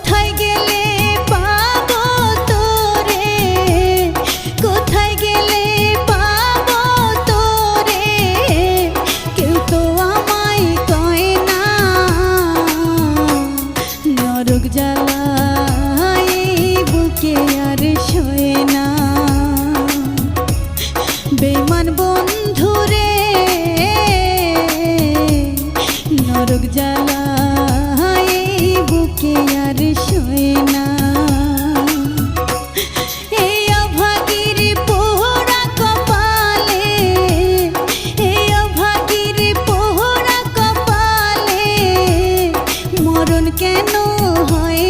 কোথায় গেলে পাবো তোরে, কোথায় গেলে পাবো তোরে, কেউ তো আমায় কয় না। নরক জ্বালায় বুকে আর সয়ে না। বেঈমান বন্ধুরে নরক জ্বালায় বুকে আর সয়ে না। এই অভাগীর পোড়া কপালে, এই অভাগীর পোড়া কপালে মরণ কেন হয়